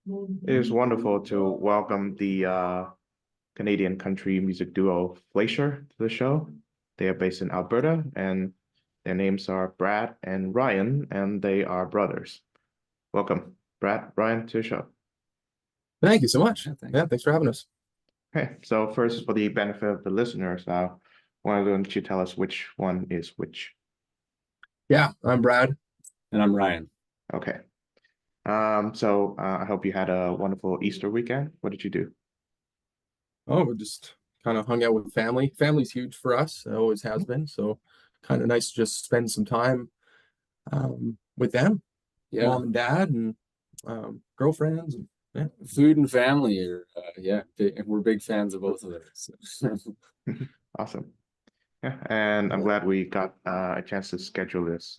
It is wonderful to welcome the Canadian country music duo Flaysher to the show. They are based in Alberta, and their names are Brad and Ryan, and they are brothers. Welcome, Brad, Ryan, to the show. Thank you so much. Yeah, thanks. Yeah, thanks for having us. Okay, so first, for the benefit of the listeners, why don't you tell us which one is which? Yeah, I'm Brad. And I'm Ryan. Okay. I hope you had a wonderful Easter weekend. What did you do? Oh, we just kind of hung out with family. Family's huge for us. It always has been. So kind of nice to just spend some time with them, Yeah, mom and dad and girlfriends. And yeah. food and family are we're big fans of both of those. Awesome. Yeah, and I'm glad we got a chance to schedule this.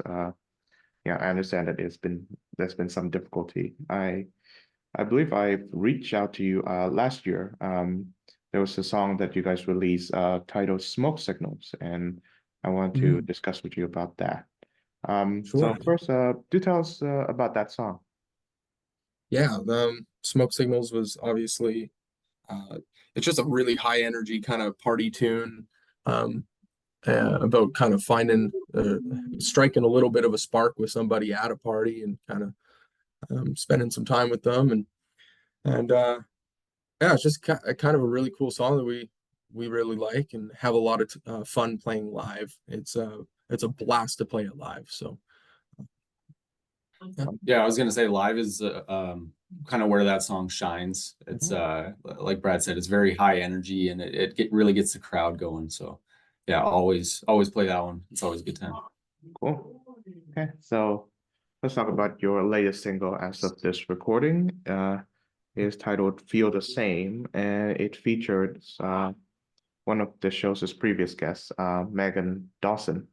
Yeah, I understand that there's been some difficulty. I believe I reached out to you last year. There was a song that you guys released titled "Smoke Signals," and I want to Mhm. discuss with you about that. So Sure. first, do tell us about that song. Yeah, Smoke Signals was obviously it's just a really high energy kind of party tune. Um, about kind of finding striking a little bit of a spark with somebody at a party and kind of spending some time with them and yeah, it's just kind of a really cool song that we really like and have a lot of fun playing live. It's a blast to play it live. So yeah. Yeah, I was gonna say live is kind of where that song shines. It's Mhm. like Brad said, it's very high energy and really gets the crowd going. So yeah, always play that one. It's always a good time. Cool. Okay, so let's talk about your latest single as of this recording. Is titled "Feel the Same," and it features one of the show's previous guests, Megan Dawson.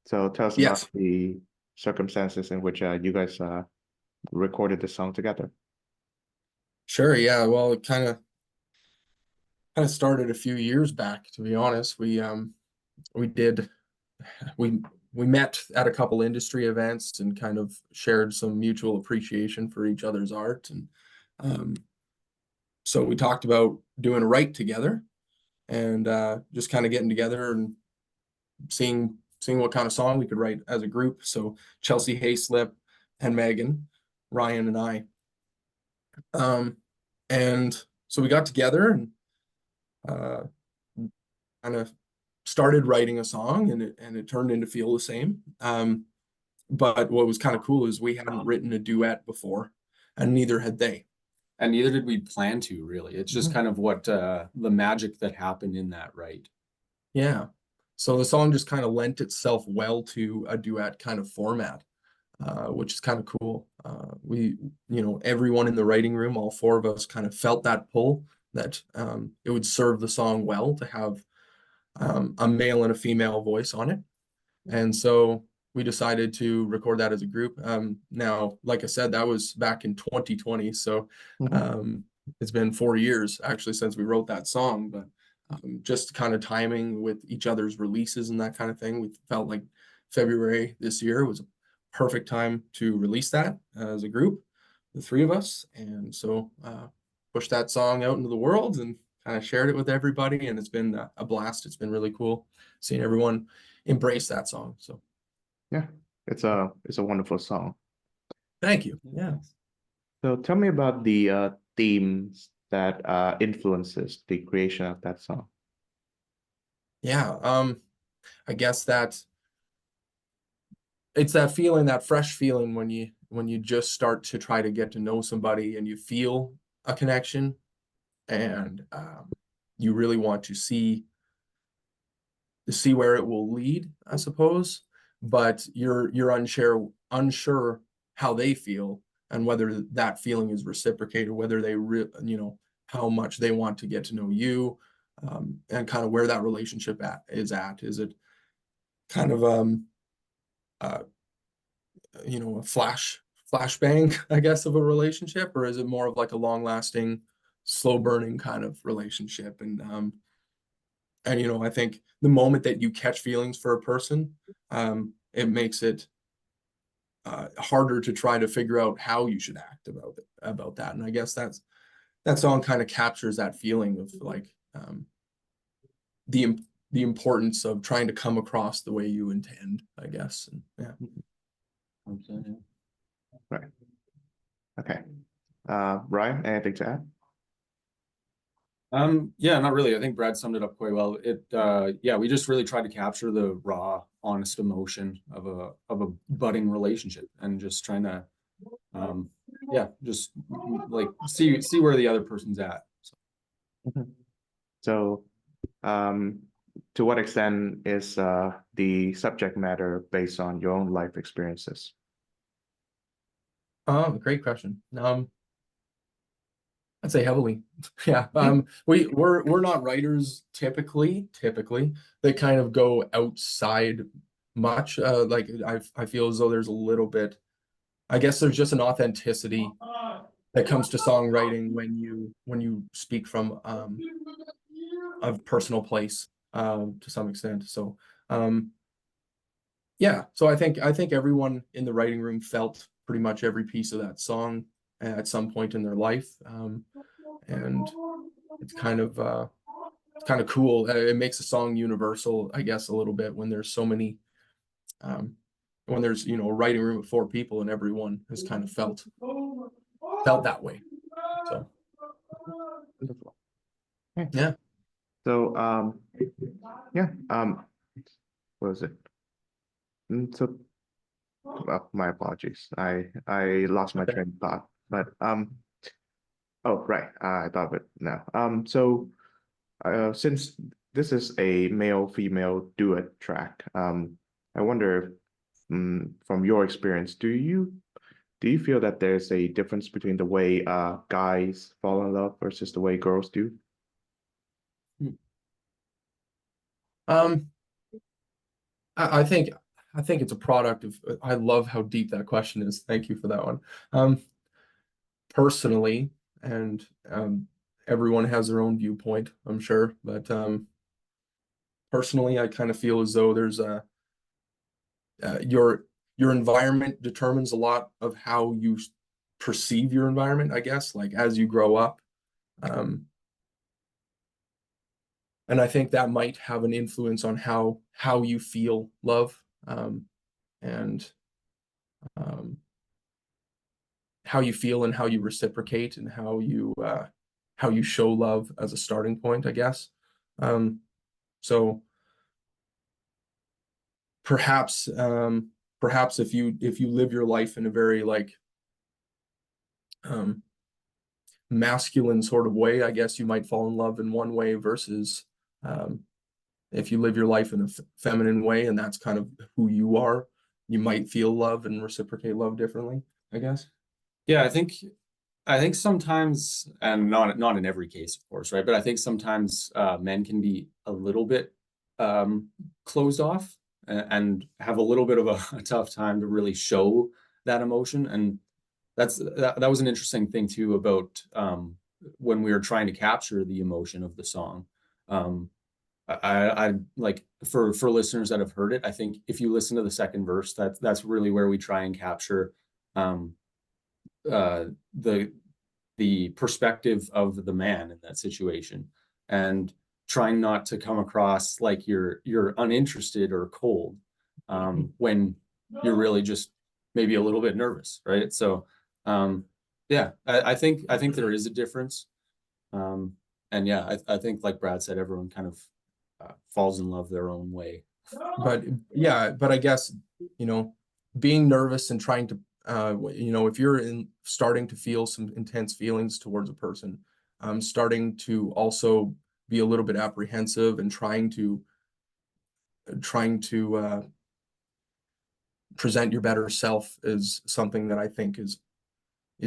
So tell us about Yes, the circumstances in which you guys recorded the song together. sure. Yeah, well, it kind of started a few years back, to be honest. We did we we met at a couple industry events and kind of shared some mutual appreciation for each other's art and um, so we talked about doing a write together and just kind of getting together and seeing what kind of song we could write as a group. So Chelsea Hayslip and Megan, Ryan and I. Um, and so we got together and uh, kind of started writing a song and it turned into Feel the Same. But what was kind of cool is we hadn't written a duet before and neither had they. And neither did we plan to really. It's just Mhm. kind of what the magic that happened in that, right? Yeah. So the song just kind of lent itself well to a duet kind of format, which is kind of cool. Everyone in the writing room, all four of us kind of felt that pull that it would serve the song well to have a male and a female voice on it. And so we decided to record that as a group. Now, like I said, that was back in 2020. So Mhm. um, it's been 4 years actually since we wrote that song, but just kind of timing with each other's releases and that kind of thing. We felt like February this year was a perfect time to release that as a group, the three of us. And so pushed that song out into the world and kind of shared it with everybody. And it's been a blast. It's been really cool seeing everyone embrace that song. So Yeah, it's a wonderful song. thank you. Yeah. So tell me about the themes that influences the creation of that song. Yeah. I guess that it's that feeling, that fresh feeling when you just start to try to get to know somebody and you feel a connection and you really want to see where it will lead, I suppose. But you're unsure how they feel and whether that feeling is reciprocated, whether how much they want to get to know you, and kind of where that relationship is at. Is it kind of uh, a flashbang, I guess, of a relationship, or is it more of like a long lasting, slow burning kind of relationship? And I think the moment that you catch feelings for a person, it makes it harder to try to figure out how you should act about that. And I guess that song kind of captures that feeling of like the importance of trying to come across the way you intend, I guess. And yeah. Right. Okay. Ryan, anything to add? Yeah, not really. I think Brad summed it up quite well. Yeah, we just really tried to capture the raw, honest emotion of a budding relationship, and just trying to, yeah, just like see where the other person's at. So, to what extent is the subject matter based on your own life experiences? Great question. I'd say heavily. Yeah. We're not writers typically that kind of go outside much. Like I feel as though there's a little bit, I guess there's just an authenticity that comes to songwriting when you speak from a personal place to some extent. So yeah, so I think everyone in the writing room felt pretty much every piece of that song at some point in their life. And it's kind of cool. It makes a song universal, I guess, a little bit when there's so many when there's, a writing room of 4 people and everyone has kind of felt that way. So Wonderful. yeah. So, yeah, what was it? So, well, my apologies. I lost my train of thought, but oh, right. I thought of it now. So, since this is a male-female duet track, I wonder, from your experience, do you feel that there's a difference between the way guys fall in love versus the way girls do? I think it's a product of, I love how deep that question is. Thank you for that one. Personally, and everyone has their own viewpoint, I'm sure, but personally, I kind of feel as though there's your environment determines a lot of how you perceive your environment, I guess, like as you grow up. And I think that might have an influence on how you feel love, and how you feel and how you reciprocate and how you show love as a starting point, I guess. So perhaps if you live your life in a very like masculine sort of way, I guess you might fall in love in one way versus if you live your life in a feminine way and that's kind of who you are, you might feel love and reciprocate love differently, I guess. Yeah, I think sometimes, and not in every case, of course, right? But I think sometimes men can be a little bit closed off and have a little bit of a tough time to really show that emotion. And that was an interesting thing too about when we were trying to capture the emotion of the song. I like for listeners that have heard it, I think if you listen to the second verse, that's really where we try and capture the perspective of the man in that situation, and trying not to come across like you're uninterested or cold when you're really just maybe a little bit nervous, right? So yeah, I think there is a difference, and yeah, I think like Brad said, everyone kind of falls in love their own way. But yeah, but I guess being nervous and trying to if you're starting to feel some intense feelings towards a person, starting to also be a little bit apprehensive and trying to present your better self is something that I think is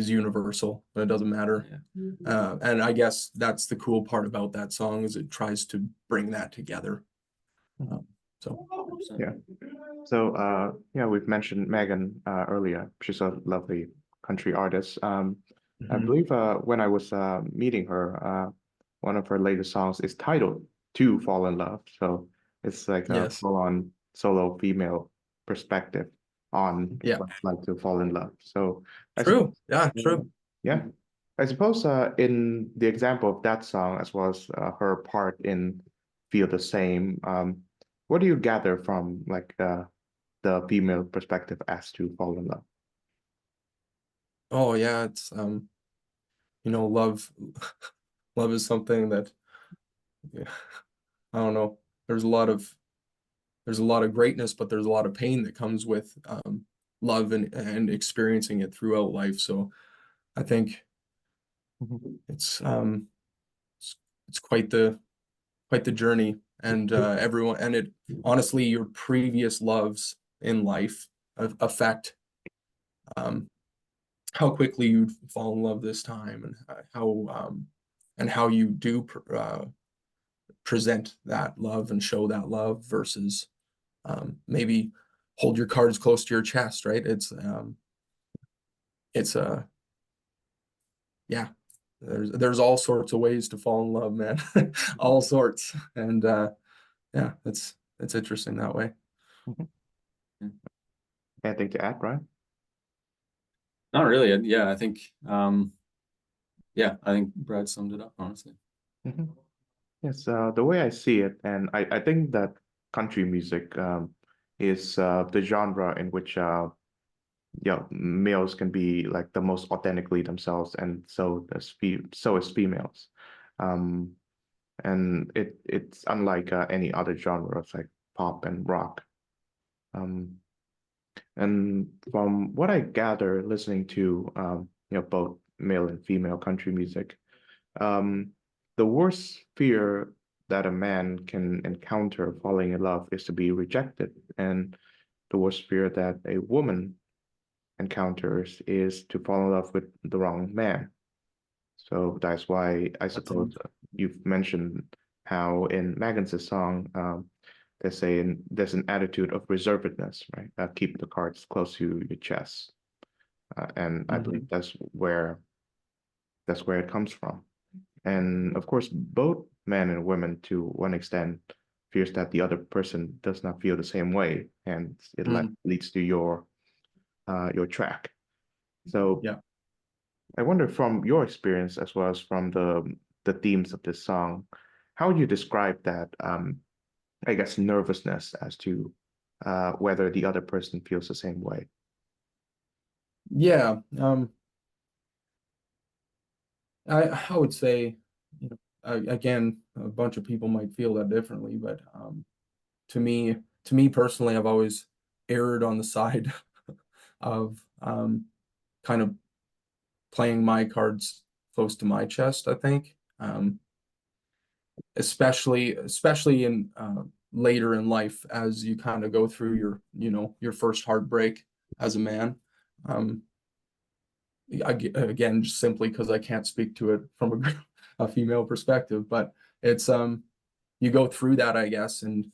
universal, and it doesn't matter. Yeah. And I guess that's the cool part about that song is it tries to bring that together. So Yeah. So, yeah, we've mentioned Megan earlier. She's a lovely country artist. I believe when I was meeting her, one of her latest songs is titled "To Fall in Love." So it's like a Yes. full-on solo female perspective. on Yeah. what it's like to fall in love. So I True. suppose, Yeah, true. yeah, I suppose in the example of that song, as well as her part in Feel the Same, what do you gather from like the female perspective as to fall in love? Oh yeah, it's love love is something that, yeah, I don't know. There's a lot of greatness, but there's a lot of pain that comes with love and experiencing it throughout life. So I think Mhm. it's um it's, it's quite the journey, and everyone, and it honestly, your previous loves in life affect um how quickly you fall in love this time, and how you do present that love and show that love versus maybe hold your cards close to your chest, right? It's yeah, there's all sorts of ways to fall in love, man. All sorts. And yeah, it's interesting that way. Mhm. Anything to add, Ryan? Not really. Yeah, I think I think Brad summed it up, honestly. Mhm. Yes, the way I see it, and I think that country music is the genre in which males can be like the most authentically themselves, and so is females. Um, and it's unlike any other genres like pop and rock. Um, and from what I gather, listening to both male and female country music, um, the worst fear that a man can encounter falling in love is to be rejected, and the worst fear that a woman encounters is to fall in love with the wrong man. So that's why I suppose you've mentioned how in Maggins' song, there's an attitude of reservedness, right? Keep the cards close to your chest, and I believe that's where it comes from. And of course, both men and women, to one extent, fears that the other person does not feel the same way, and it Mm, leads to your track. So yeah. I wonder, from your experience as well as from the themes of this song, how would you describe that? I guess nervousness as to whether the other person feels the same way. Yeah. I would say, again, a bunch of people might feel that differently, but to me, to me personally, I've always erred on the side of kind of playing my cards close to my chest, I think. Especially in later in life, as you kind of go through your first heartbreak as a man. Um, again, just simply because I can't speak to it from a female perspective, but it's you go through that, I guess, and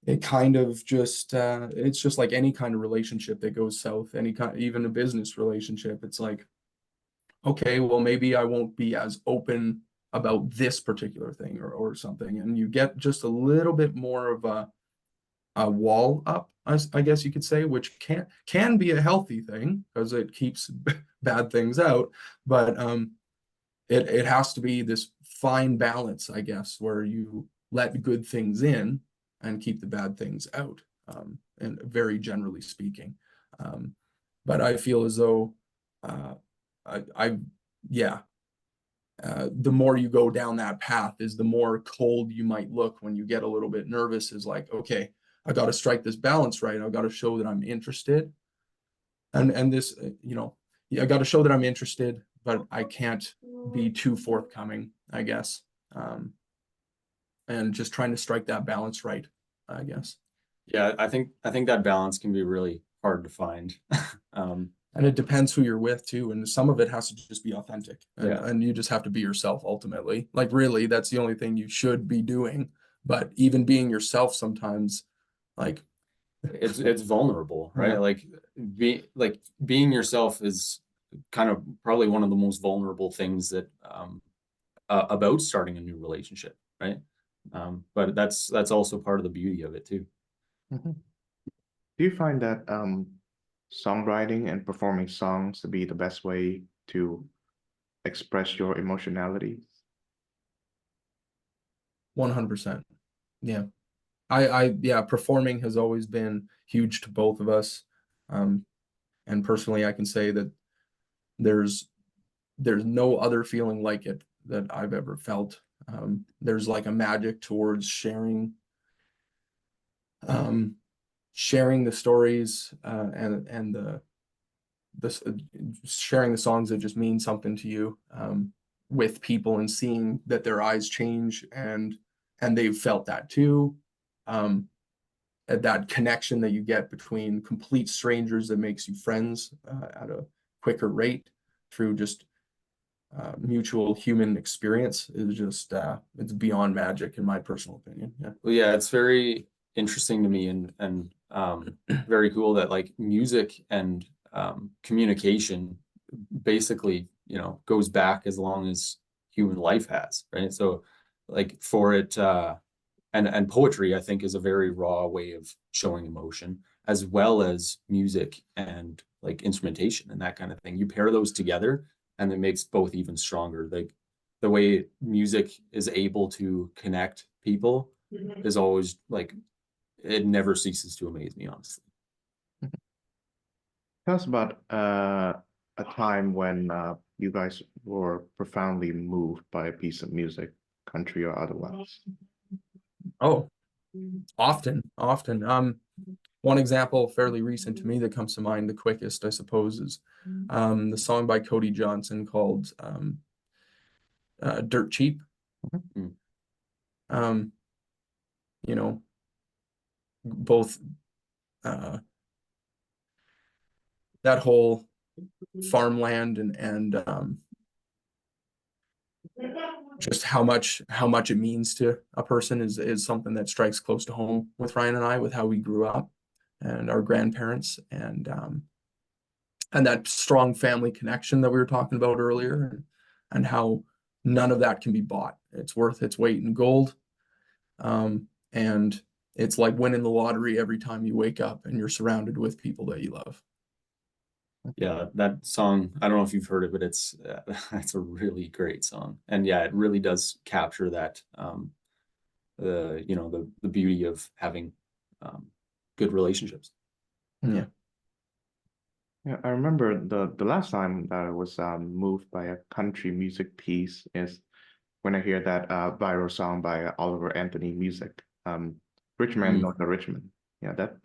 it kind of just it's just like any kind of relationship that goes south, any kind, even a business relationship. It's like, okay, well, maybe I won't be as open about this particular thing, or something, and you get just a little bit more of a wall up, I guess you could say, which can be a healthy thing because it keeps bad things out, but it has to be this fine balance, I guess, where you let good things in and keep the bad things out, and very generally speaking. Um, but I feel as though uh, I yeah, the more you go down that path is the more cold you might look when you get a little bit nervous. Is like, okay, I got to strike this balance right. I've got to show that I'm interested, and this, yeah, I got to show that I'm interested, but I can't be too forthcoming, I guess. And just trying to strike that balance right, I guess. Yeah, I think that balance can be really hard to find. And it depends who you're with too, and some of it has to just be authentic, Yeah. and you just have to be yourself ultimately. Like really, that's the only thing you should be doing. But even being yourself sometimes, like, It's vulnerable, right? yeah, Like being yourself is kind of probably one of the most vulnerable things that about starting a new relationship, right? But that's also part of the beauty of it too. Mhm. Do you find that songwriting and performing songs to be the best way to express your emotionality? 100%. Yeah. Yeah, performing has always been huge to both of us. And personally, I can say that there's no other feeling like it that I've ever felt. There's like a magic towards sharing the stories, and sharing the songs that just mean something to you, with people, and seeing that their eyes change, and they've felt that too. That connection that you get between complete strangers that makes you friends at a quicker rate through just mutual human experience is just it's beyond magic in my personal opinion. Yeah. Well, yeah, it's very interesting to me, and very cool that like music and communication basically, you know, goes back as long as human life has, right? So like for it, and poetry, I think, is a very raw way of showing emotion, as well as music and like instrumentation and that kind of thing. You pair those together and it makes both even stronger. Like the way music is able to connect people is always like, it never ceases to amaze me, honestly. Tell us about a time when you guys were profoundly moved by a piece of music, country or otherwise. Oh, often. One example fairly recent to me that comes to mind the quickest, I suppose, is the song by Cody Johnson called Dirt Cheap. Mhm. Um, you know, both that whole farmland and just how much it means to a person is something that strikes close to home with Ryan and I, with how we grew up and our grandparents, and that strong family connection that we were talking about earlier, and how none of that can be bought. It's worth its weight in gold. And it's like winning the lottery every time you wake up and you're surrounded with people that you love. Yeah, that song, I don't know if you've heard it, but it's it's a really great song. And yeah, it really does capture that you know, the beauty of having good relationships. Yeah. Yeah, I remember the last time that I was moved by a country music piece is when I hear that viral song by Oliver Anthony Music, Rich Man, Not the Richmond. Yeah, that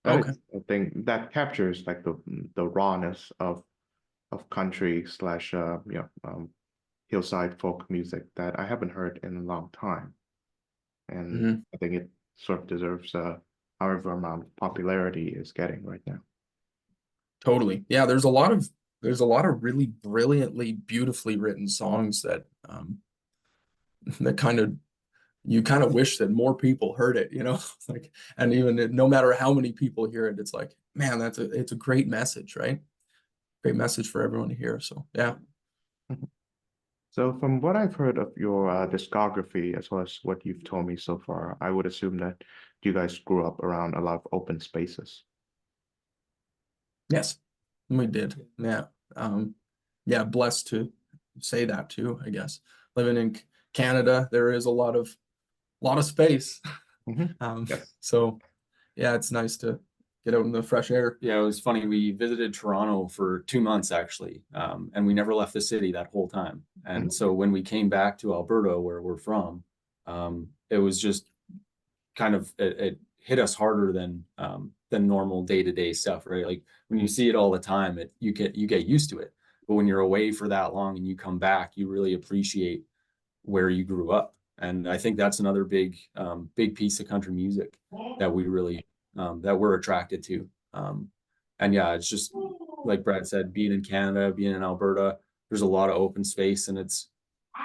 Okay. is a thing that captures like the rawness of country slash hillside folk music that I haven't heard in a long time, and Mhm. I think it sort of deserves however amount of popularity it's getting right now. Totally. Yeah, there's a lot of really brilliantly, beautifully written songs that that kind of you kind of wish that more people heard it, you know? Like, and no matter how many people hear it, it's like, man, it's a great message, right? Great message for everyone to hear. So yeah. So from what I've heard of your discography, as well as what you've told me so far, I would assume that you guys grew up around a lot of open spaces. Yes, we did. Yeah. Yeah, blessed to say that too, I guess. Living in Canada, there is a lot of space. Yes. So yeah, it's nice to get out in the fresh air. Yeah, it was funny. We visited Toronto for 2 months actually, and we never left the city that whole time. And Mhm. so when we came back to Alberta, where we're from, it was just kind of, it hit us harder than normal day-to-day stuff, right? Like when you see it all the time, you get used to it. But when you're away for that long and you come back, you really appreciate where you grew up. And I think that's another big piece of country music that we really that we're attracted to. And yeah, it's just like Brad said, being in Canada, being in Alberta, there's a lot of open space, and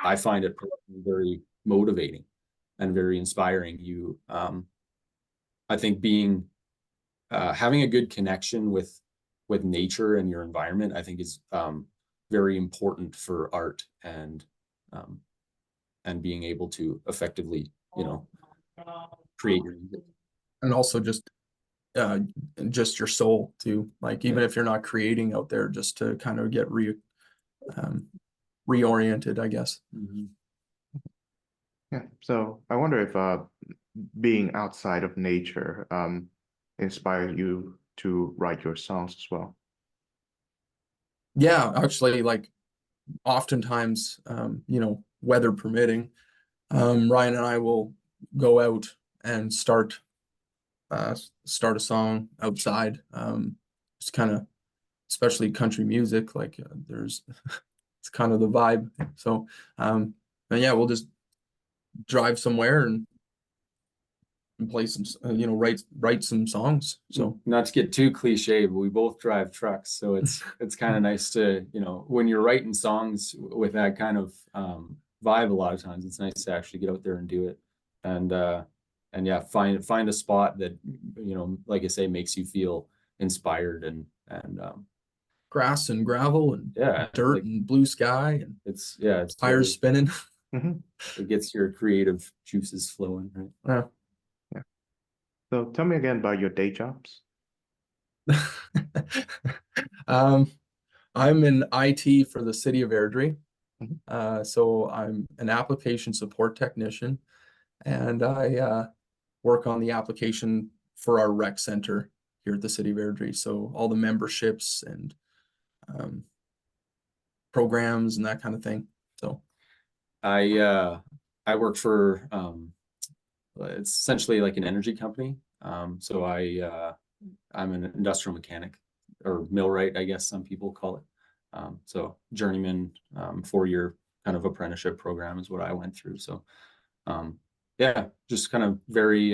I find it very motivating and very inspiring. I think having a good connection with nature and your environment, I think is very important for art, um, and being able to effectively, you know, create your music. And also just just your soul too. Like even if you're not creating out there, just to kind of get reoriented, I guess. Mhm. Yeah. So I wonder if being outside of nature inspired you to write your songs as well. Yeah, actually, like oftentimes, weather permitting, Ryan and I will go out and start a song outside. It's kind of, especially country music, like there's it's kind of the vibe. So, and yeah, we'll just drive somewhere and play some, write some songs. So Not to get too cliche, but we both drive trucks, so it's kind of nice to, when you're writing songs with that kind of vibe, a lot of times it's nice to actually get out there and do it. And yeah, find a spot that, like I say, makes you feel inspired and grass and gravel and yeah, dirt like, and blue sky and it's tires spinning. it gets your creative juices flowing, right? Yeah. So tell me again about your day jobs. I'm in IT for the city of Airdrie. Mhm. So I'm an application support technician, and I work on the application for our rec center here at the city of Airdrie. So all the memberships and um, programs and that kind of thing. So I work for it's essentially like an energy company. So I'm an industrial mechanic or millwright, I guess some people call it. So journeyman, 4-year kind of apprenticeship program is what I went through. So yeah, just kind of very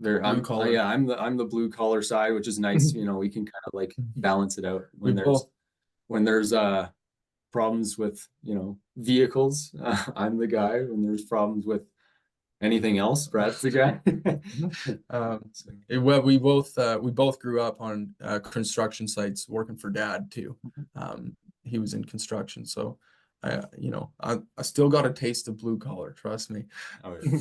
blue collar. yeah, I'm the blue collar side, which is nice. We can kind of like balance it out when there's problems with vehicles. I'm the guy. When there's problems with anything else, Brad's the guy. Well, we both grew up on construction sites working for Dad too. He was in construction, so I still got a taste of blue collar. Trust me. Oh, yeah.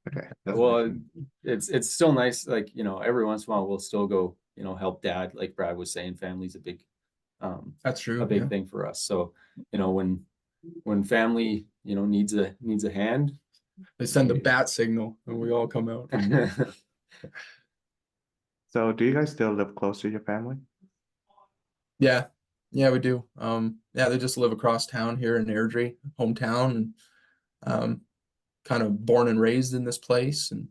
Okay. That's Well, nice. it's still nice. Like every once in a while, we'll still go help Dad. Like Brad was saying, family's That's true. a big Yeah. thing for us. So when family needs a hand, They send the bat signal and we all come out. So do you guys still live close to your family? Yeah. Yeah, we do. Yeah, they just live across town here in Airdrie, hometown, and kind of born and raised in this place. And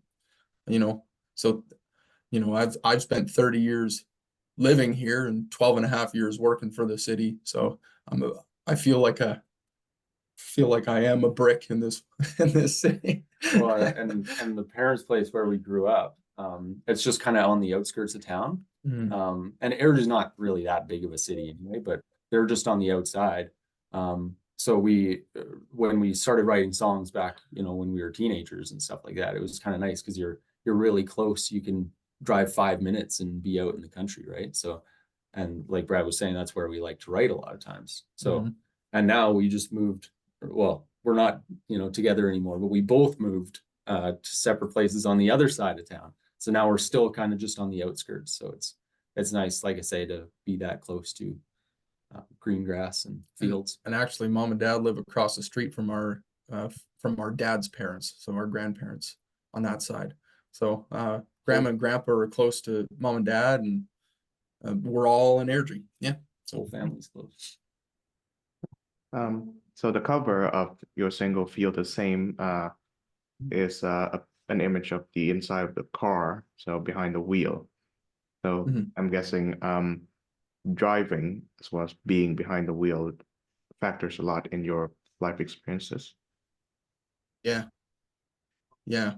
so I've spent 30 years living here and 12 and a half years working for the city. So I feel like I am a brick in this city. well, and the parents' place where we grew up, it's just kind of on the outskirts of town. And Airdrie is not really that big of a city anyway, but they're just on the outside. So when we started writing songs back, when we were teenagers and stuff like that, it was kind of nice because you're really close. You can drive 5 minutes and be out in the country, right? So, and like Brad was saying, that's where we like to write a lot of times. So, and now we just moved. Well, we're not, together anymore, but we both moved to separate places on the other side of town. So now we're still kind of just on the outskirts. So it's nice, like I say, to be that close to green grass and fields. And actually, Mom and Dad live across the street from our dad's parents, so our grandparents on that side. So Grandma and Grandpa are close to Mom and Dad, and we're all in Airdrie. Yeah, So whole family's close. So the cover of your single "Feel the Same" is an image of the inside of the car, so behind the wheel. So I'm guessing driving as well as being behind the wheel factors a lot in your life experiences. Yeah. Yeah.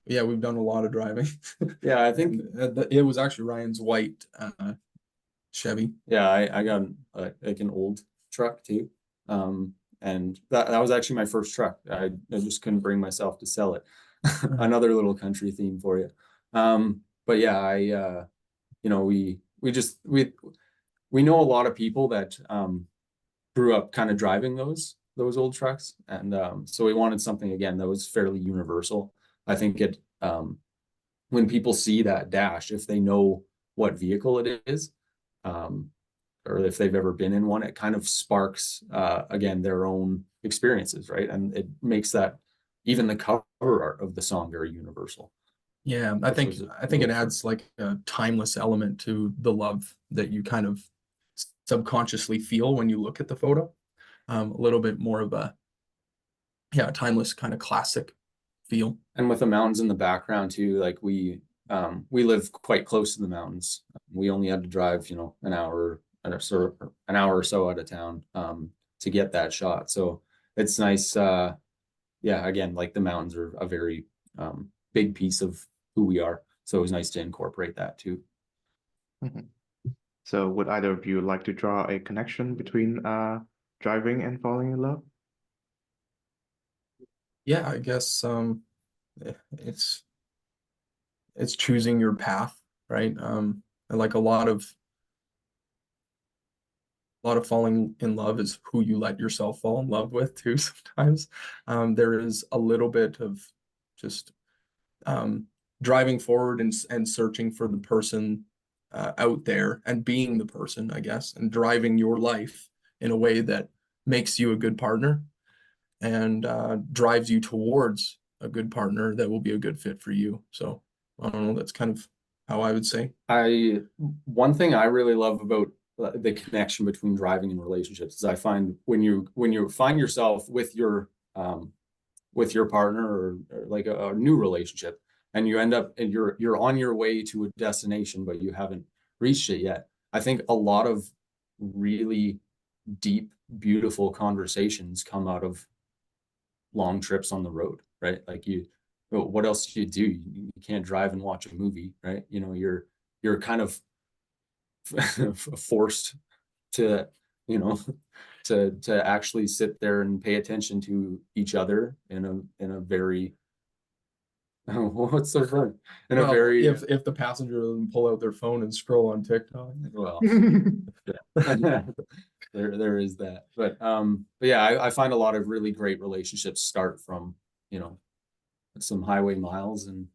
Yeah, we've done a lot of driving. Yeah, I think it was actually Ryan's white Chevy. Yeah, I got like an old truck too. And that was actually my first truck. I just couldn't bring myself to sell it. Another little country theme for you. But yeah, we know a lot of people that grew up kind of driving those old trucks, and so we wanted something again that was fairly universal. I think when people see that dash, if they know what vehicle it is, or if they've ever been in one, it kind of sparks, again, their own experiences, right? And it makes that even the cover art of the song very universal. Yeah, I think it adds like a timeless element to the love that you kind of subconsciously feel when you look at the photo. A little bit more of a timeless kind of classic feel. And with the mountains in the background too, like we live quite close to the mountains. We only had to drive, an hour or so out of town to get that shot. So it's nice. Again, like the mountains are a very big piece of who we are. So it was nice to incorporate that too. Mhm. So would either of you like to draw a connection between driving and falling in love? Yeah, I guess it's choosing your path, right? And like a lot of falling in love is who you let yourself fall in love with too sometimes. There is a little bit of just driving forward and searching for the person out there and being the person, I guess, and driving your life in a way that makes you a good partner and drives you towards a good partner that will be a good fit for you. So I don't know, that's kind of how I would say. One thing I really love about the connection between driving and relationships is I find when you find yourself with your partner or like a new relationship, and you end up and you're on your way to a destination, but you haven't reached it yet. I think a lot of really deep, beautiful conversations come out of long trips on the road, right? Like what else do? You can't drive and watch a movie, right? You're kind of forced to, to actually sit there and pay attention to each other in a very what's the word? In a very if the passenger doesn't pull out their phone and scroll on TikTok. Well, there is that. But yeah, I find a lot of really great relationships start from, some highway miles and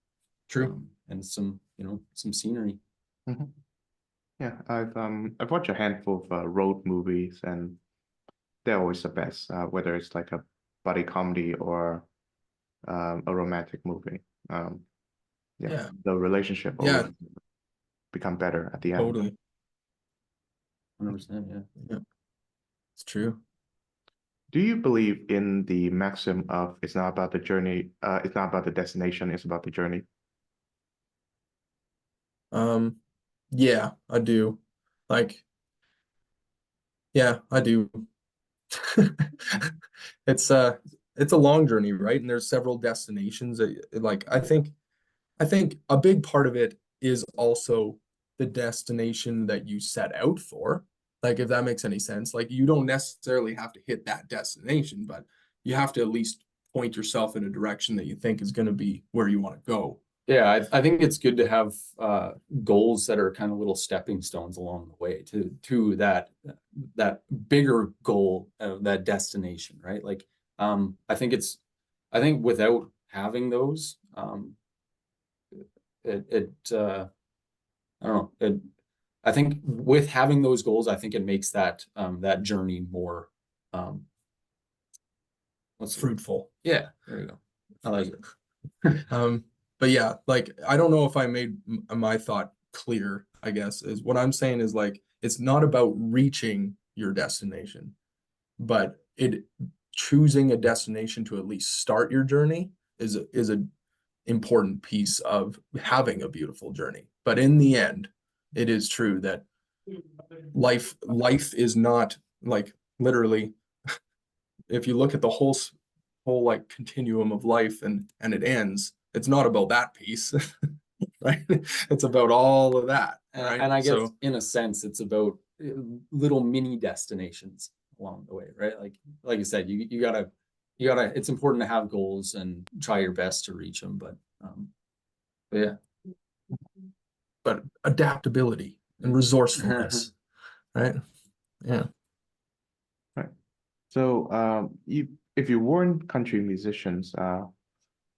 True. And some, some scenery. Mhm. Yeah, I've watched a handful of road movies, and they're always the best, whether it's like a buddy comedy or a romantic movie. Yeah. The relationship Yeah. always become better at the end. Totally. 100%, Yeah. It's true. Do you believe in the maxim of it's not about the journey, it's not about the destination, it's about the journey? Yeah, I do. Like, yeah, I do. It's a long journey, right? And there's several destinations like I think a big part of it is also the destination that you set out for. Like if that makes any sense. Like you don't necessarily have to hit that destination, but you have to at least point yourself in a direction that you think is going to be where you want to go. Yeah, I think it's good to have goals that are kind of little stepping stones along the way to that bigger goal of that destination, right? Like I think without having those, I don't know, I think with having those goals, I think it makes that that journey more Fruitful. Yeah, there you go. I like it. But yeah, like I don't know if I made my thought clear, I guess, is what I'm saying is like it's not about reaching your destination, but choosing a destination to at least start your journey is a important piece of having a beautiful journey. But in the end, it is true that life is not like literally if you look at the whole like continuum of life and it ends, it's not about that piece. Right? It's about all of that. Right? And I guess in a sense, it's about little mini destinations along the way, right? Like you said, you gotta, it's important to have goals and try your best to reach them, but yeah. But adaptability and resourcefulness, right? Yeah. Right. So if you weren't country musicians,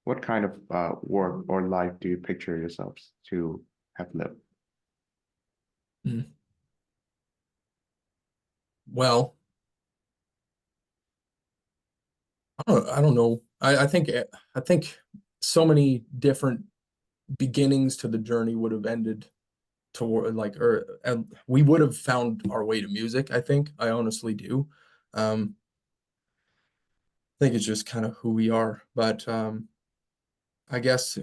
what kind of work or life do you picture yourselves to have lived? Well, I don't know. I think so many different beginnings to the journey would have ended toward like, and we would have found our way to music. I honestly do. I think it's just kind of who we are, but I guess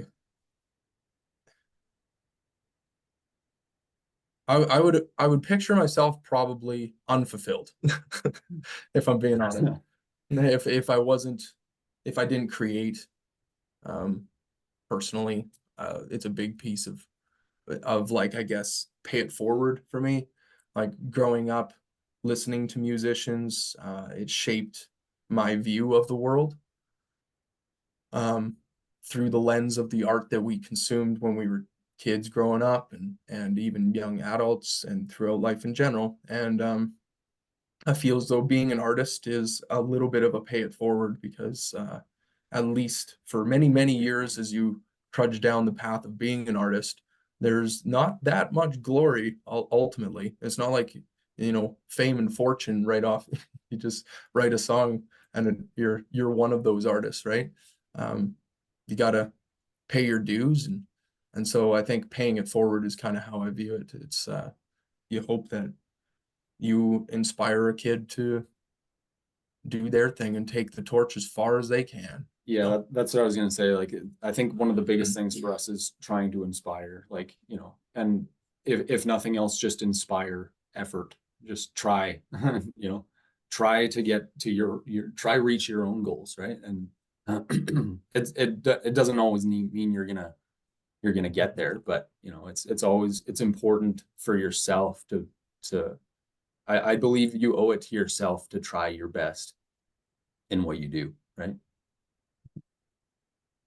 I would picture myself probably unfulfilled if I'm being honest. If I wasn't, if I didn't create personally, it's a big piece of like, I guess, pay it forward for me. Like growing up, listening to musicians, it shaped my view of the world through the lens of the art that we consumed when we were kids growing up, and even young adults and throughout life in general. And I feel as though being an artist is a little bit of a pay it forward, because at least for many, many years, as you trudge down the path of being an artist, there's not that much glory ultimately. It's not like, fame and fortune right off. You just write a song and you're one of those artists, right? You gotta pay your dues, and so I think paying it forward is kind of how I view it. It's you hope that you inspire a kid to do their thing and take the torch as far as they can. Yeah, that's what I was gonna say. Like, I think one of the biggest things for us is trying to inspire, like, and if nothing else, just inspire effort. Just try, try to get to try reach your own goals, right? And it doesn't always mean you're gonna get there, but it's important for yourself to I believe you owe it to yourself to try your best in what you do, right?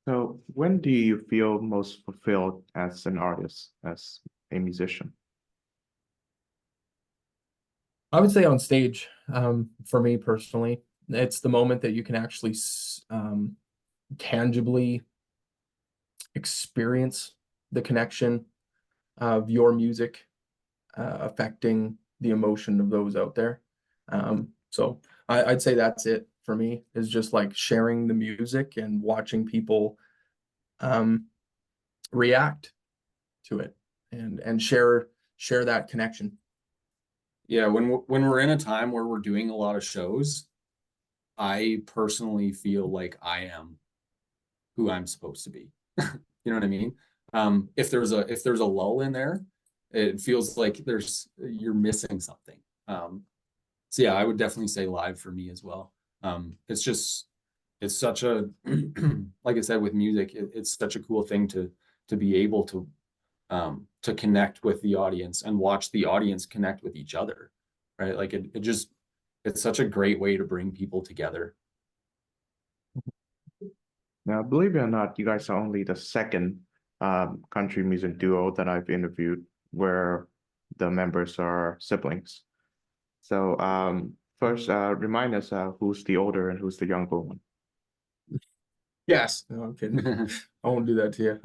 So when do you feel most fulfilled as an artist, as a musician? I would say on stage, for me personally, it's the moment that you can actually tangibly experience the connection of your music affecting the emotion of those out there. So I'd say that's it for me, is just like sharing the music and watching people react to it, and share that connection. Yeah, when we're in a time where we're doing a lot of shows, I personally feel like I am who I'm supposed to be. You know what I mean? If there's a lull in there, it feels like you're missing something. So yeah, I would definitely say live for me as well. It's such a like I said with music, it's such a cool thing to be able to connect with the audience and watch the audience connect with each other, right? Like it's such a great way to bring people together. Now, believe it or not, you guys are only the second country music duo that I've interviewed where the members are siblings. So first, remind us who's the older and who's the younger one. Yes, no, I'm kidding. I won't do that to you.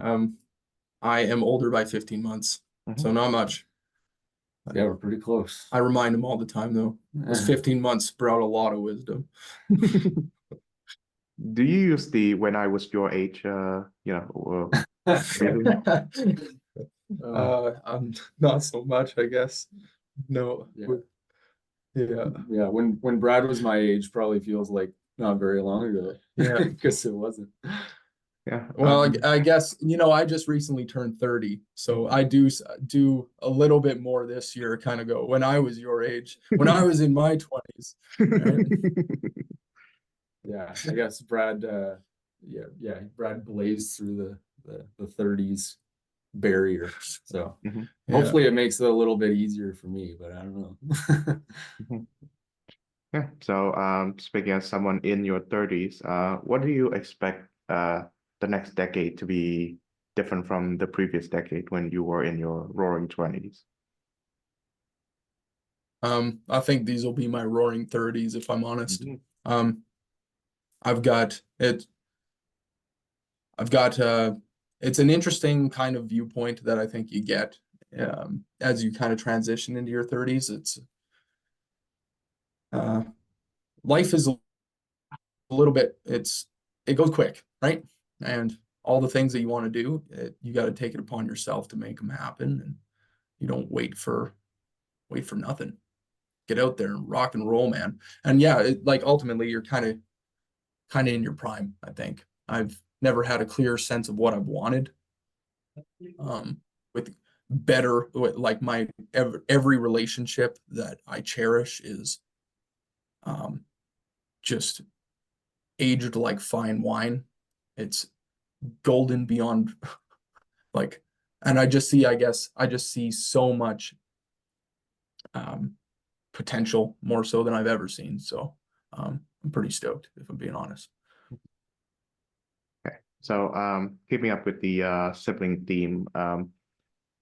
I am older by 15 months, so not much. Yeah, we're pretty close. I remind him all the time, though. Those 15 months brought a lot of wisdom. Do you use the "when I was your age," Not so much, I guess. No. Yeah. Yeah. Yeah, when Brad was my age, probably feels like not very long ago. Yeah. Because it wasn't. Yeah. Well, I guess, I just recently turned 30, so I do a little bit more this year, kind of go, when I was your age, when I was in my 20s. Right? Yeah, I guess Brad, Brad blazed through the 30s barrier. So hopefully it makes it a little bit easier for me, but I don't know. Yeah. So, speaking as someone in your 30s, what do you expect the next decade to be different from the previous decade when you were in your roaring 20s? I think these will be my roaring 30s, if I'm honest. I've got it. I've got it's an interesting kind of viewpoint that I think you get as you kind of transition into your 30s. It's life is a little bit, it goes quick, right? And all the things that you want to do, you got to take it upon yourself to make them happen, and you don't wait for nothing. Get out there and rock and roll, man. And yeah, like ultimately you're kind of in your prime, I think. I've never had a clear sense of what I've wanted. With better, like my every relationship that I cherish is just aged like fine wine. It's golden beyond like, and I just see, I guess I just see so much potential, more so than I've ever seen. So I'm pretty stoked, if I'm being honest. Okay. So keeping up with the sibling theme,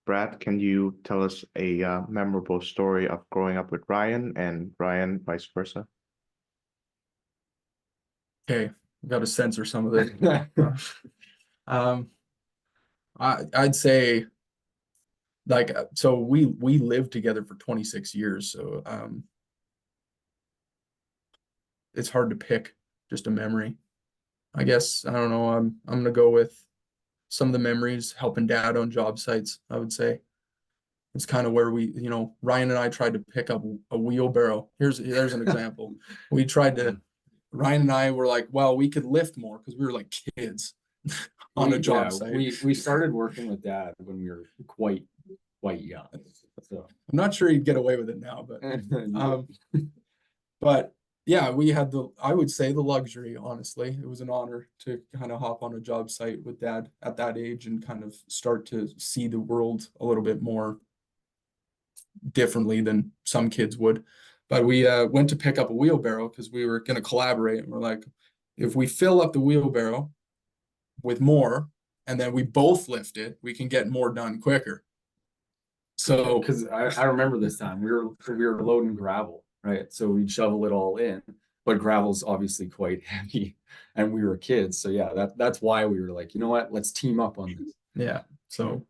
Brad, can you tell us a memorable story of growing up with Ryan and Ryan vice versa? Okay, I've got to censor some of this. I'd say like so we lived together for 26 years, so it's hard to pick just a memory. I guess I don't know. I'm gonna go with some of the memories helping dad on job sites. I would say it's kind of where Ryan and I tried to pick up a wheelbarrow. There's an example. We tried to. Ryan and I were like, well, we could lift more because we were like kids on a job site. We started working with dad when we were quite young. So I'm not sure he'd get away with it now, but yeah, we had I would say the luxury, honestly. It was an honor to kind of hop on a job site with dad at that age and kind of start to see the world a little bit more differently than some kids would. But we went to pick up a wheelbarrow because we were going to collaborate. And we're like, if we fill up the wheelbarrow with more and then we both lift it, we can get more done quicker. So because I remember this time we were loading gravel, right? So we'd shovel it all in, but gravel's obviously quite heavy, and we were kids. So yeah, that's why we were like, you know what, let's team up on this. Yeah. So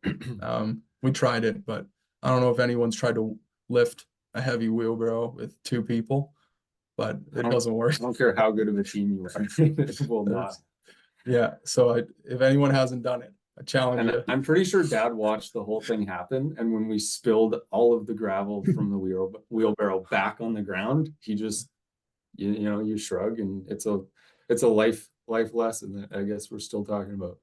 we tried it, but I don't know if anyone's tried to lift a heavy wheelbarrow with two people, but it doesn't work. I don't care how good of a team you are. It will not. Yeah. So if anyone hasn't done it, I challenge you. I'm pretty sure dad watched the whole thing happen. And when we spilled all of the gravel from the wheelbarrow back on the ground, he just, you shrug, and it's a life lesson that I guess we're still talking about.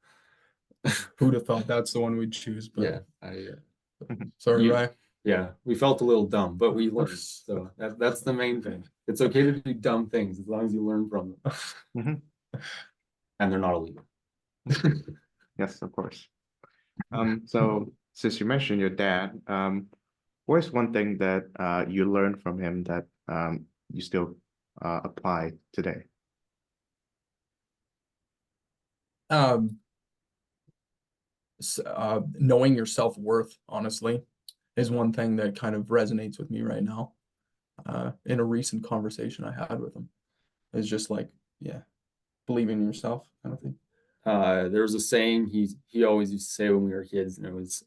Who'd have thought that's the one we'd choose? But yeah, sorry, Ryan. Yeah, we felt a little dumb, but we learned. So that's the main thing. It's okay to do dumb things as long as you learn from them. And they're not illegal. Yes, of course. So since you mentioned your dad, what is one thing that you learned from him that you still apply today? Knowing your self-worth, honestly, is one thing that kind of resonates with me right now. In a recent conversation I had with him, it's just like, yeah, believing in yourself kind of thing. There was a saying he always used to say when we were kids, and it was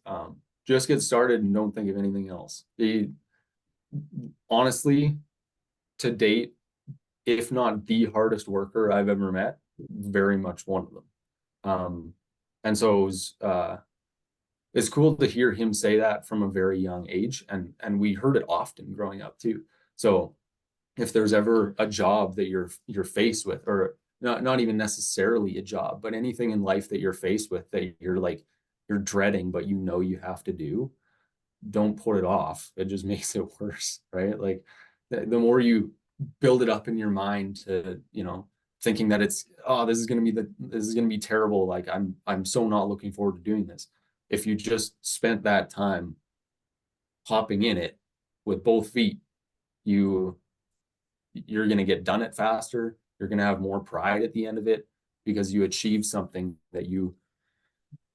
just get started and don't think of anything else. Honestly, to date, if not the hardest worker I've ever met, very much one of them. And so it's cool to hear him say that from a very young age, and we heard it often growing up too. So if there's ever a job that you're faced with, or not even necessarily a job, but anything in life that you're faced with that you're dreading, but you have to do, don't put it off. It just makes it worse, right? Like the more you build it up in your mind to, thinking that this is going to be terrible. Like I'm so not looking forward to doing this. If you just spent that time hopping in it with both feet, you're going to get done it faster. You're going to have more pride at the end of it because you achieved something that you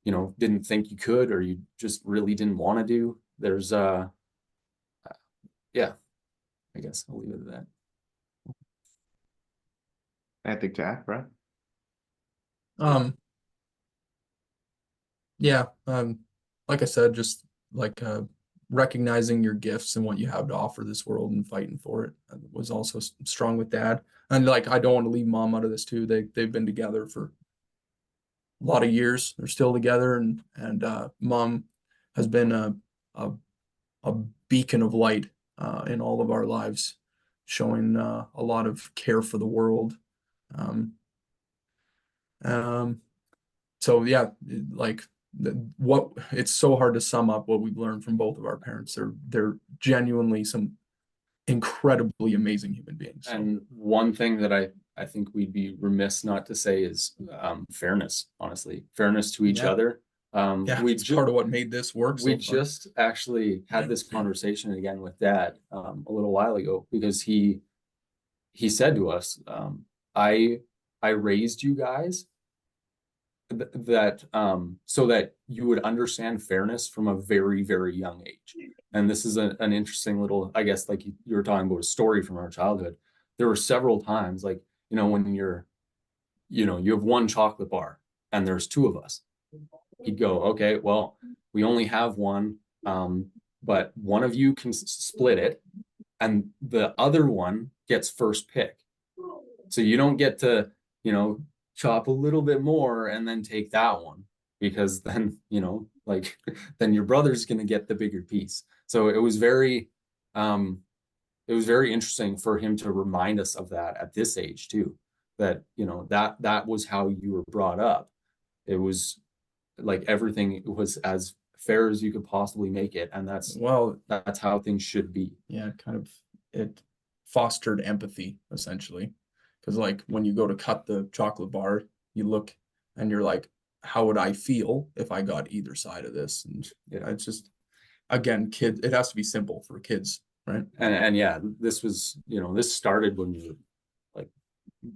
didn't think you could, or you just really didn't want to do. There's yeah, I guess I'll leave it at that. Anything to add, Brad? Yeah, like I said, just like recognizing your gifts and what you have to offer this world and fighting for it was also strong with dad. And like I don't want to leave mom out of this too. They've been together for a lot of years. They're still together, and mom has been a a beacon of light in all of our lives, showing a lot of care for the world. Um, um, so yeah, like what it's so hard to sum up what we've learned from both of our parents. They're genuinely some incredibly amazing human beings. So. And one thing that I think we'd be remiss not to say is fairness, honestly, fairness to each Yeah. other. Yeah, We it's part of what made this work we so far. just actually had this conversation again with dad a little while ago, because he said to us, I raised you guys that so that you would understand fairness from a very, very young age. And this is an interesting little, I guess, like you were talking about a story from our childhood. There were several times, like, when you have one chocolate bar and there's two of us. He'd go, okay, well, we only have one, but one of you can split it and the other one gets first pick. So you don't get to, chop a little bit more and then take that one, because then, like then your brother's going to get the bigger piece. So it was very interesting for him to remind us of that at this age too, that, that was how you were brought up. It was like everything was as fair as you could possibly make it. And that's how things should be. Yeah, it fostered empathy essentially. Because like when you go to cut the chocolate bar, you look and you're like, how would I feel if I got either side of this? And yeah, it's just, again, it has to be simple for kids, right? And yeah, this was, this started when we were like,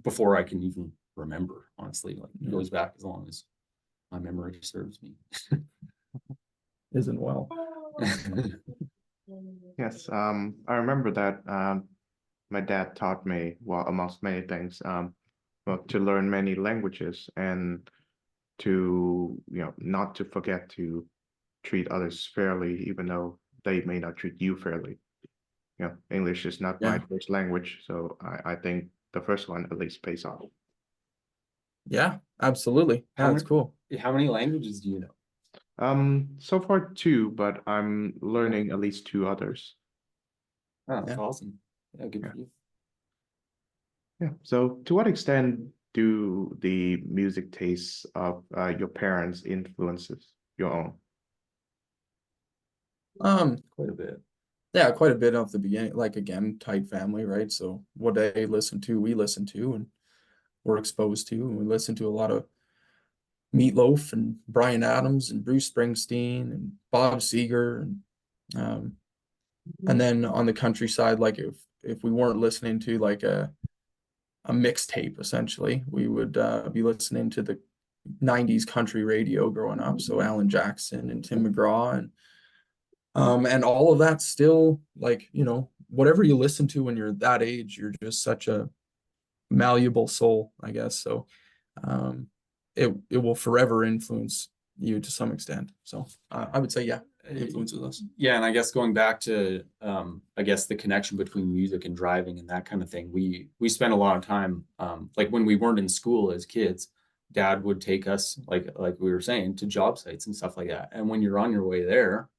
before I can even remember, honestly, like it goes back as long as my memory serves me. Isn't well. Yes, I remember that my dad taught me, well, amongst many things, well, to learn many languages and to, not to forget to treat others fairly, even though they may not treat you fairly. English is not my first language, so I think the first one at least pays off. Yeah, absolutely. That's cool. How many languages do you know? So far two, but I'm learning at least two others. Oh, that's awesome. Yeah, good for you. Yeah. So to what extent do the music tastes of your parents influences your own? Quite a bit. Yeah, quite a bit off the beginning. Like again, tight family, right? So what they listen to, we listen to, and we're exposed to, and we listen to a lot of Meatloaf and Bryan Adams and Bruce Springsteen and Bob Seger, and then on the countryside, like if we weren't listening to like a mixtape, essentially, we would be listening to the '90s country radio growing up. So Alan Jackson and Tim McGraw and all of that still, like, whatever you listen to when you're that age, you're just such a malleable soul, I guess. So it will forever influence you to some extent. So I would say, yeah, it influences us. Yeah, and I guess going back to I guess the connection between music and driving and that kind of thing, we spent a lot of time like when we weren't in school as kids, dad would take us, like we were saying, to job sites and stuff like that. And when you're on your way there,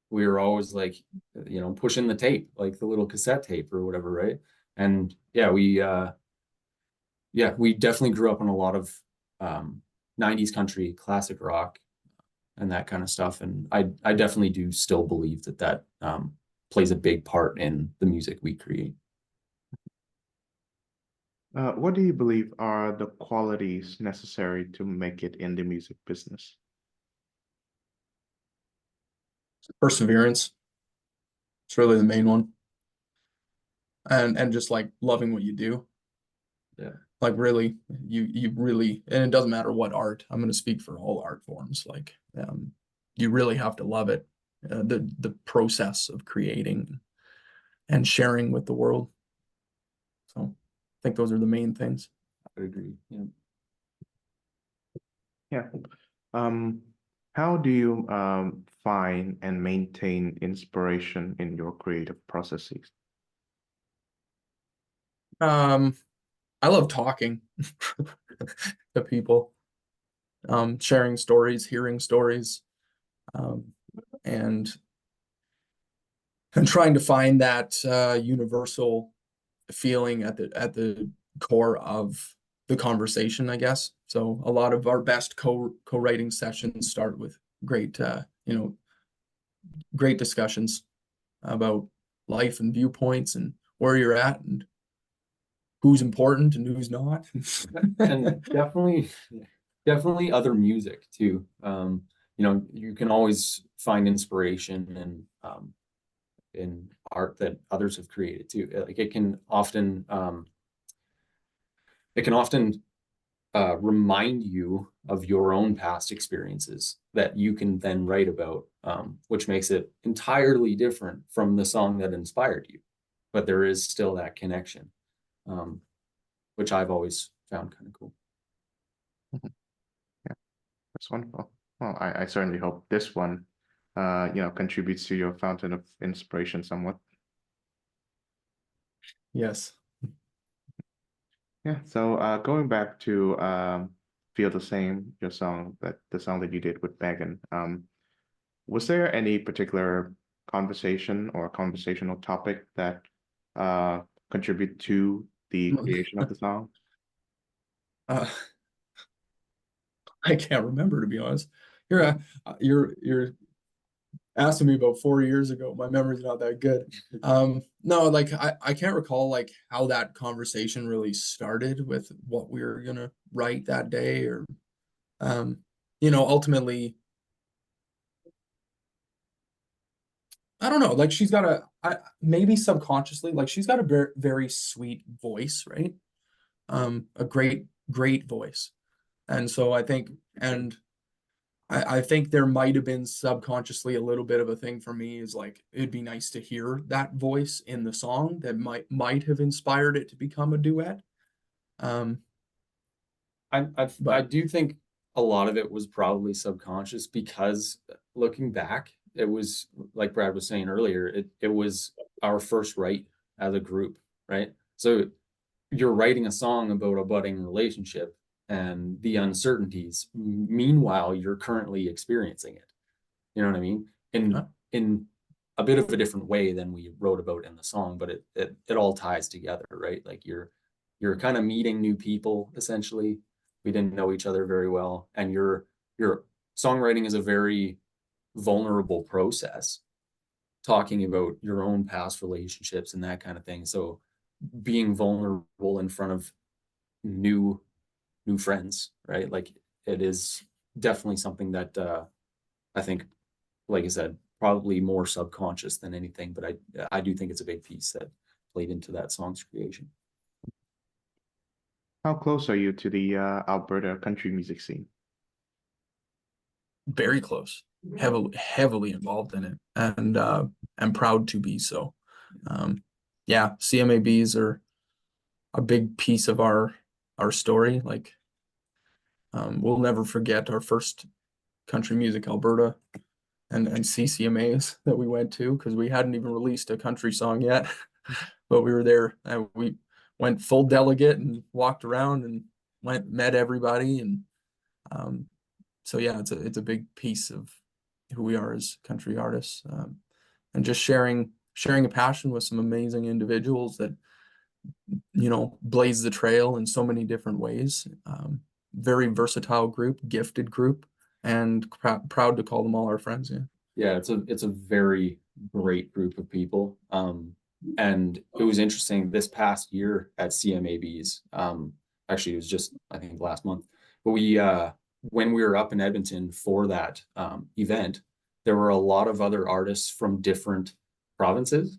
we were always like, pushing the tape, like the little cassette tape or whatever, right? And yeah, we definitely grew up on a lot of 90s country, classic rock, and that kind of stuff. And I definitely do still believe that plays a big part in the music we create. What do you believe are the qualities necessary to make it in the music business? Perseverance. It's really the main one. And just like loving what you do. Yeah. Like really, you really, and it doesn't matter what art. I'm going to speak for all art forms. Like, you really have to love it. The process of creating and sharing with the world. So I think those are the main things. I would agree. Yeah. Yeah. Um, How do you find and maintain inspiration in your creative processes? I love talking to people, sharing stories, hearing stories, um, and trying to find that universal feeling at the core of the conversation, I guess. So a lot of our best co-writing sessions start with great great discussions about life and viewpoints and where you're at and who's important and who's not. And definitely other music too. You can always find inspiration in art that others have created too. Like it can often remind you of your own past experiences that you can then write about, which makes it entirely different from the song that inspired you. But there is still that connection, which I've always found kind of cool. Yeah, that's wonderful. Well, I certainly hope this one, contributes to your fountain of inspiration somewhat. Yes. Yeah. So going back to Feel the Same, the song that you did with Megan, was there any particular conversation or conversational topic that uh contribute to the creation of the song? Uh, I can't remember, to be honest. You're asking me about 4 years ago. My memory's not that good. No, like I can't recall like how that conversation really started with what we were gonna write that day, or ultimately, I don't know. Like she's got maybe subconsciously, like she's got a very, very sweet voice, right? A great voice. And so I think there might have been subconsciously a little bit of a thing for me, is like it'd be nice to hear that voice in the song that might have inspired it to become a duet. Um, I do think a lot of it was probably subconscious, because looking back, it was like Brad was saying earlier, it was our first write as a group, right? So you're writing a song about a budding relationship and the uncertainties. Meanwhile, you're currently experiencing it. You know what I mean? In a bit of a different way than we wrote about in the song, but it all ties together, right? Like you're kind of meeting new people essentially. We didn't know each other very well, and your songwriting is a very vulnerable process, talking about your own past relationships and that kind of thing. So being vulnerable in front of new friends, right? Like it is definitely something that I think, like I said, probably more subconscious than anything, but I do think it's a big piece that played into that song's creation. How close are you to the Alberta country music scene? very close, heavily involved in it, and I'm proud to be so. Yeah, CMABs are a big piece of our story. Like, we'll never forget our first Country Music Alberta and CCMAs that we went to, because we hadn't even released a country song yet, but we were there and we went full delegate and walked around and met everybody, and so yeah, it's a big piece of who we are as country artists, and just sharing a passion with some amazing individuals that blaze the trail in so many different ways. Very versatile group, gifted group, and proud to call them all our friends. Yeah, it's a very great group of people. And it was interesting this past year at CMABs. Actually, it was just, I think, last month. But when we were up in Edmonton for that event, there were a lot of other artists from different provinces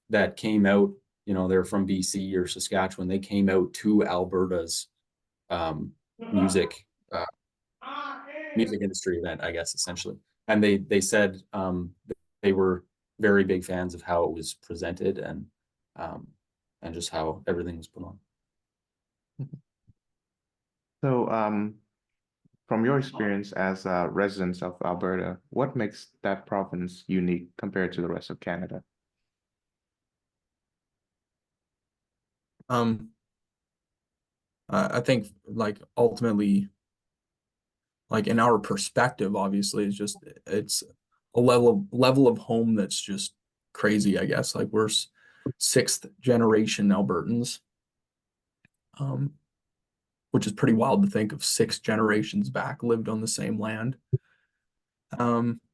that came out. They're from BC or Saskatchewan. They came out to Alberta's music industry event, I guess, essentially. And they said they were very big fans of how it was presented and just how everything was put on. So from your experience as residents of Alberta, what makes that province unique compared to the rest of Canada? I think like ultimately, like in our perspective, obviously, it's a level of home that's just crazy, I guess. Like we're sixth generation Albertans, which is pretty wild to think of 6 generations back lived on the same land.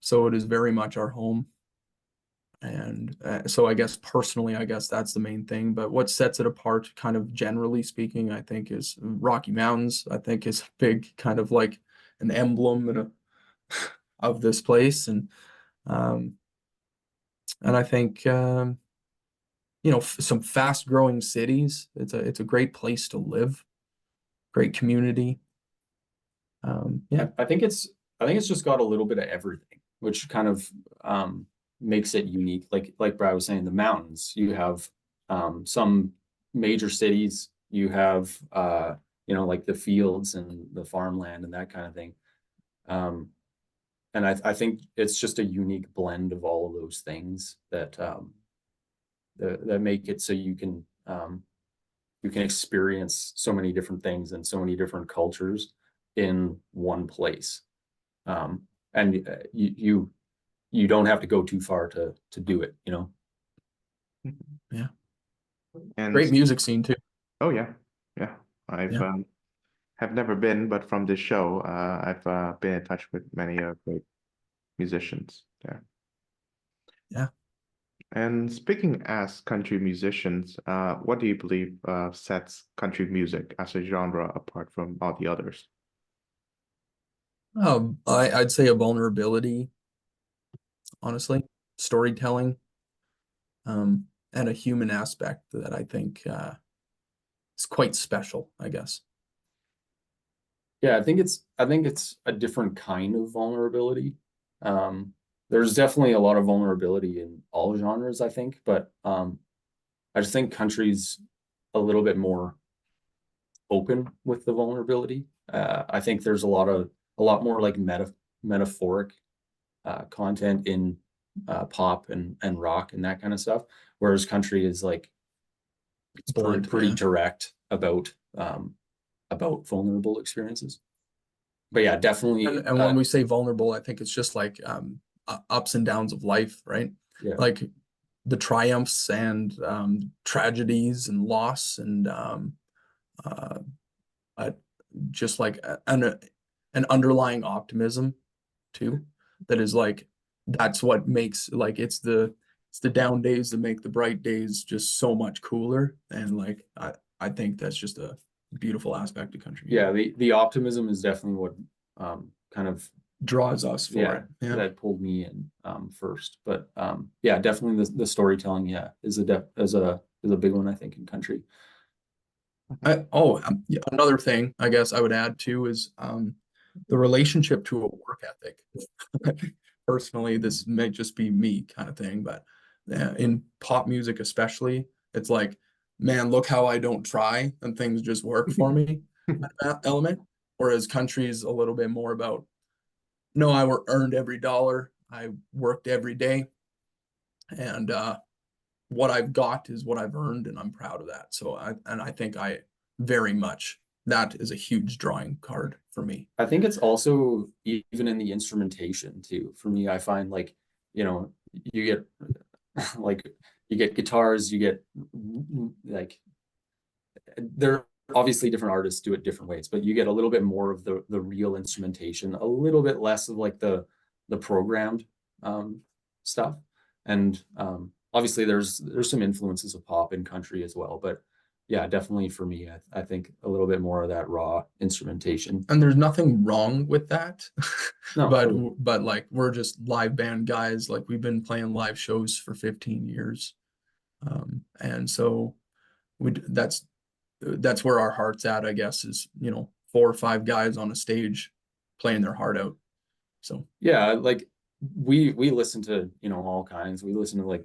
So it is very much our home. And so I guess personally, I guess that's the main thing. But what sets it apart, kind of generally speaking, I think is Rocky Mountains. I think is a big kind of like an emblem of this place, and I think some fast growing cities. It's a great place to live, great community. Yeah, I think it's just got a little bit of everything, which kind of makes it unique. Like Brad was saying, the mountains, you have some major cities, you have like the fields and the farmland and that kind of thing. And I think it's just a unique blend of all of those things that that make it so you can experience so many different things and so many different cultures in one place. And you don't have to go too far to do it, you know? yeah. And Great music scene too. oh yeah, I've Yeah. have never been, but from this show, I've been in touch with many great musicians there. Yeah. And speaking as country musicians, what do you believe sets country music as a genre apart from all the others? I'd say a vulnerability, honestly, storytelling, and a human aspect that I think is quite special, I guess. Yeah, I think it's a different kind of vulnerability. There's definitely a lot of vulnerability in all genres, I think, but I just think country's a little bit more open with the vulnerability. I think there's a lot more like metaphoric content in pop and rock and that kind of stuff, whereas country is like It's blunt, pretty yeah. direct about vulnerable experiences. But yeah, definitely. And when we say vulnerable, I think it's just like ups and downs of life, right? Yeah. Like the triumphs and tragedies and loss and just like an underlying optimism too, that is like that's what makes like it's the down days that make the bright days just so much cooler. And like I think that's just a beautiful aspect of country music. Yeah, the optimism is definitely what kind of Draws us for it. Yeah. that pulled me in first. But yeah, definitely the storytelling, yeah, is a big one, I think, in country. Yeah, another thing I guess I would add too is the relationship to a work ethic. Personally, this may just be me kind of thing, but in pop music especially, it's like, man, look how I don't try and things just work for me that element. Whereas country is a little bit more about, no, I earned every dollar, I worked every day, and what I've got is what I've earned, and I'm proud of that. So I think I very much, that is a huge drawing card for me. I think it's also even in the instrumentation too. For me, I find like, you get like you get guitars, you get like they're obviously different artists do it different ways, but you get a little bit more of the real instrumentation, a little bit less of like the programmed stuff. And obviously there's some influences of pop and country as well, but yeah, definitely for me, I think a little bit more of that raw instrumentation. And there's nothing wrong with that. No, but like we're just live band guys. Like we've been playing live shows for 15 years. And so that's where our heart's at, I guess, is 4 or 5 guys on a stage playing their heart out. So yeah, like we listen to all kinds. We listen to like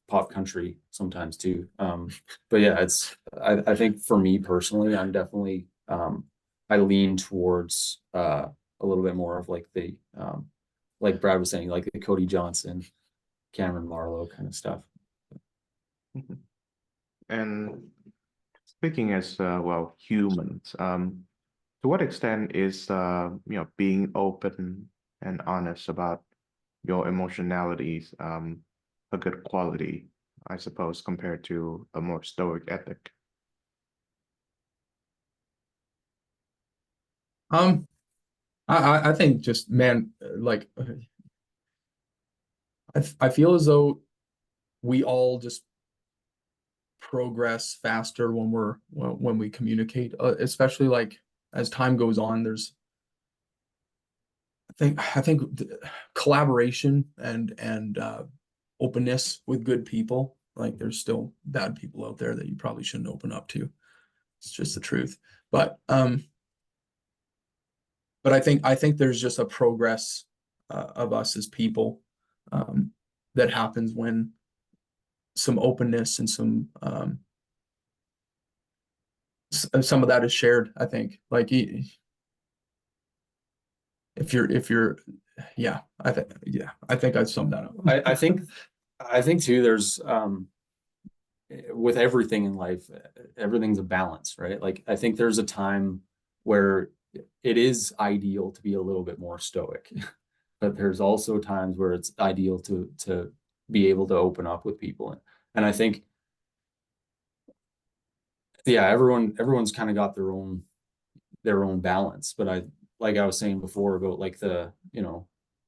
pop country sometimes too. But yeah, I think for me personally, I'm definitely I lean towards a little bit more of like the like Brad was saying, like the Cody Johnson, Cameron Marlowe kind of stuff. Mhm. And speaking as well, humans, to what extent is being open and honest about your emotionalities a good quality, I suppose, compared to a more stoic ethic? I think just, man, like, I feel as though we all just progress faster when we communicate, especially like as time goes on. There's, I think collaboration and openness with good people. Like, there's still bad people out there that you probably shouldn't open up to. It's just the truth. But I think there's just a progress of us as people that happens when some openness and some of that is shared. I think, like, if you're yeah, I think I'd sum that up. I think too, there's with everything in life, everything's a balance, right? Like I think there's a time where it is ideal to be a little bit more stoic, but there's also times where it's ideal to be able to open up with people. And I think, yeah, everyone's kind of got their own balance. But like I was saying before about like the,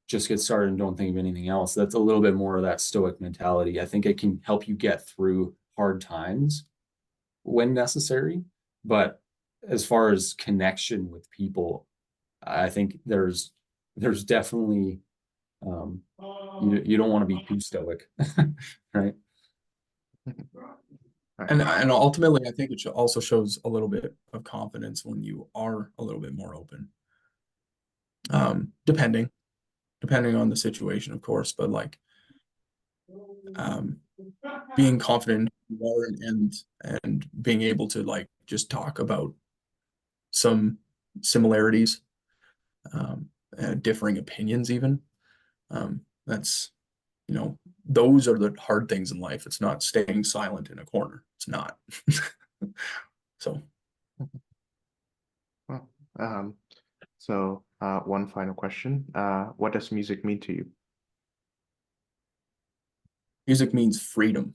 just get started and don't think of anything else. That's a little bit more of that stoic mentality. I think it can help you get through hard times when necessary. But as far as connection with people, I think there's definitely you don't want to be too stoic, right? And ultimately, I think it also shows a little bit of confidence when you are a little bit more open. Depending on the situation, of course, but like being confident in who you are and being able to like just talk about some similarities, differing opinions even. That's, those are the hard things in life. It's not staying silent in a corner. It's not. So, Well, one final question. What does music mean to you? music means freedom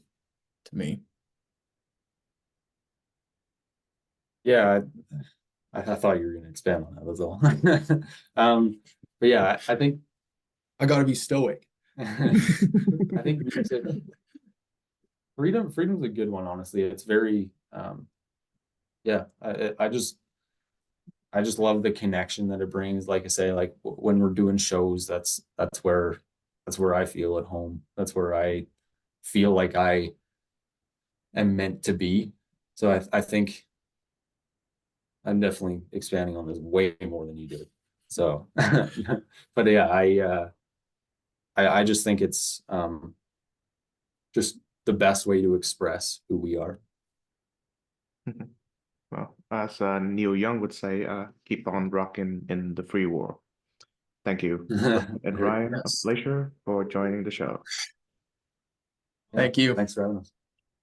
to me. Yeah, I thought you were going to expand on that. That's all. But yeah, I think I got to be stoic. I think music, freedom's a good one. Honestly, it's very yeah. I just love the connection that it brings. Like I say, like when we're doing shows, that's where I feel at home. That's where I feel like I am meant to be. So I think I'm definitely expanding on this way more than you did. So, but yeah, I just think it's just the best way to express who we are. Well, as Neil Young would say, keep on rocking in the free world. Thank you, and Ryan Yes. Fleischer, for joining the show. Yeah, Thank you. Thanks for having us.